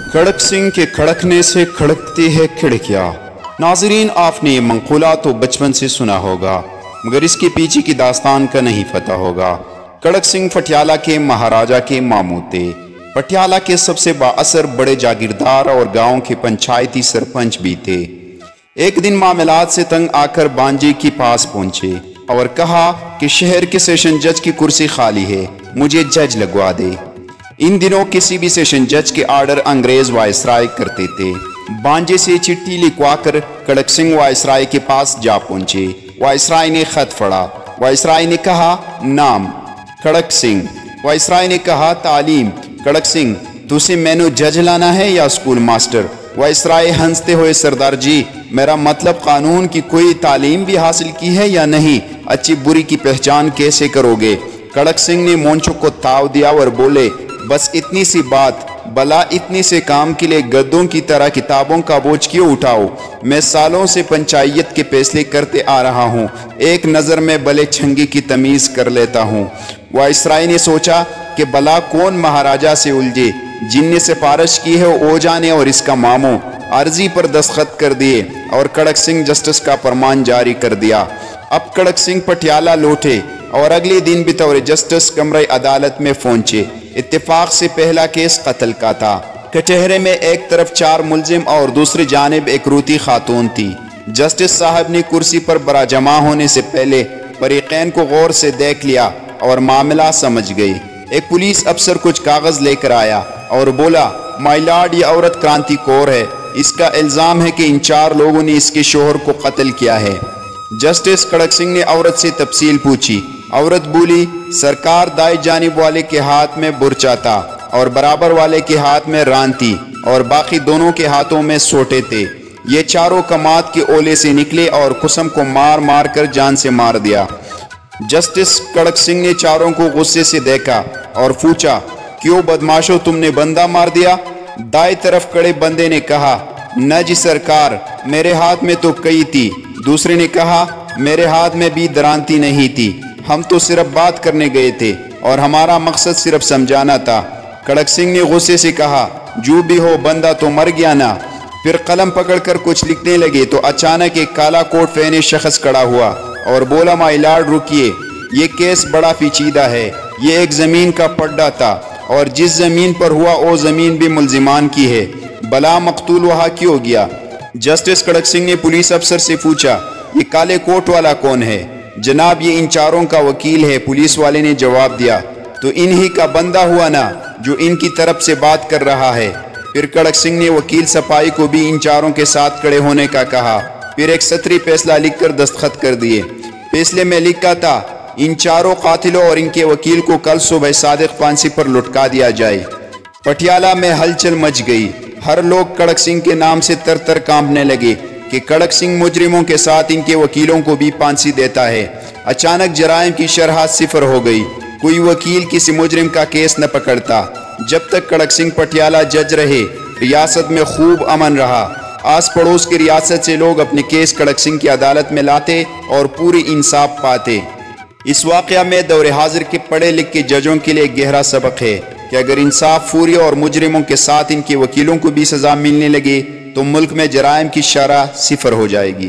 खड़क सिंह के खड़कने से खड़कती है खिड़कियाँ। नाजरीन, आपने ये मंकूला तो बचपन से सुना होगा, मगर इसके पीछे की दास्तान का नहीं पता होगा। खड़क सिंह पटियाला के महाराजा के मामू थे। पटियाला के सबसे बाअसर बड़े जागीरदार और गांव के पंचायती सरपंच भी थे। एक दिन मामलात से तंग आकर बांजी के पास पहुंचे और कहा कि शहर के सेशन जज की कुर्सी खाली है, मुझे जज लगवा दे। इन दिनों किसी भी सेशन जज के आर्डर अंग्रेज वायसराय करते थे। बांजे से चिट्ठी लिखवाकर खड़क सिंह वायसराय के पास जा पहुंचे। वायसराय ने खत पढ़ा। वायसराय ने कहा, नाम खड़क सिंह। वायसराय ने कहा, तालीम खड़क सिंह। तुझे मैनू जज लाना है या स्कूल मास्टर? वायसराय हंसते हुए, सरदार जी, मेरा मतलब कानून की कोई तालीम भी हासिल की है या नहीं? अच्छी बुरी की पहचान कैसे करोगे? खड़क सिंह ने मोंचों को ताव दिया और बोले, बस इतनी सी बात, भला इतनी से काम के लिए गद्दों की तरह किताबों का बोझ क्यों उठाओ? मैं सालों से पंचायत के फैसले करते आ रहा हूँ, एक नज़र में भले छंगी की तमीज़ कर लेता हूँ। वायसराय ने सोचा कि भला कौन महाराजा से उलझे, जिनने सिफारिश की है ओझा ने और इसका मामू। अर्जी पर दस्तखत कर दिए और खड़क सिंह जस्टिस का फरमान जारी कर दिया। अब खड़क सिंह पटियाला लौटे और अगले दिन भी बतौर जस्टिस कमरे अदालत में पहुंचे। इत्तेफाक से पहला केस कत्ल का था। कचहरे में एक तरफ 4 मुलजिम और दूसरी जानिब एक रूती खातून थी। जस्टिस साहब ने कुर्सी पर बरा जमा होने से पहले फरीकैन को गौर से देख लिया और मामला समझ गई। एक पुलिस अफसर कुछ कागज लेकर आया और बोला, माय लॉर्ड, ये औरत क्रांति कौर है। इसका इल्ज़ाम है कि इन 4 लोगों ने इसके शोहर को कत्ल किया है। जस्टिस खड़क सिंह ने औरत से तफसील पूछी। औरत बोली, सरकार दाएं जानिब वाले के हाथ में बुरचा था और बराबर वाले के हाथ में रान थी और बाकी दोनों के हाथों में सोटे थे। ये चारों कमात के ओले से निकले और कुसम को मार मार कर जान से मार दिया। जस्टिस खड़क सिंह ने चारों को गुस्से से देखा और पूछा, क्यों बदमाशो, तुमने बंदा मार दिया? दाएं तरफ खड़े बंदे ने कहा, न जी सरकार, मेरे हाथ में तो कई थी। दूसरे ने कहा, मेरे हाथ में भी दरांती नहीं थी, हम तो सिर्फ बात करने गए थे और हमारा मकसद सिर्फ समझाना था। खड़क सिंह ने गुस्से से कहा, जो भी हो, बंदा तो मर गया ना। फिर कलम पकड़कर कुछ लिखने लगे तो अचानक एक काला कोट पहने शख्स खड़ा हुआ और बोला, माय लॉर्ड, रुकिए, ये केस बड़ा पेचीदा है। ये एक ज़मीन का पड्डा था और जिस ज़मीन पर हुआ वो ज़मीन भी मुल्जिमान की है। भला मकतूल वहाँ क्यों गया? जस्टिस खड़क सिंह ने पुलिस अफसर से पूछा, ये काले कोट वाला कौन है? जनाब, ये इन चारों का वकील है, पुलिस वाले ने जवाब दिया। तो इन्हीं का बंदा हुआ ना, जो इनकी तरफ से बात कर रहा है। फिर खड़क सिंह ने वकील सफाई को भी इन चारों के साथ खड़े होने का कहा। फिर एक सतरी फैसला लिखकर दस्तखत कर दिए। फैसले में लिखा था, इन चारों कातिलों और इनके वकील को कल सुबह सादिक फांसी पर लुटका दिया जाए। पटियाला में हलचल मच गई। हर लोग खड़क सिंह के नाम से तर तर कांपने लगे कि खड़क सिंह मुजरिमों के साथ इनके वकीलों को भी फांसी देता है। अचानक जराइम की शरह सिफर हो गई। कोई वकील किसी मुजरिम का केस न पकड़ता। जब तक खड़क सिंह पटियाला जज रहे, रियासत में खूब अमन रहा। आस पड़ोस की रियासत से लोग अपने केस खड़क सिंह की अदालत में लाते और पूरी इंसाफ पाते। इस वाक़या में दौरे हाजिर के पढ़े लिखे जजों के लिए गहरा सबक है कि अगर इंसाफ फौरी और मुजरिमों के साथ इनके वकीलों को भी सज़ा मिलने लगे तो मुल्क में जराइम की शरह सिफर हो जाएगी।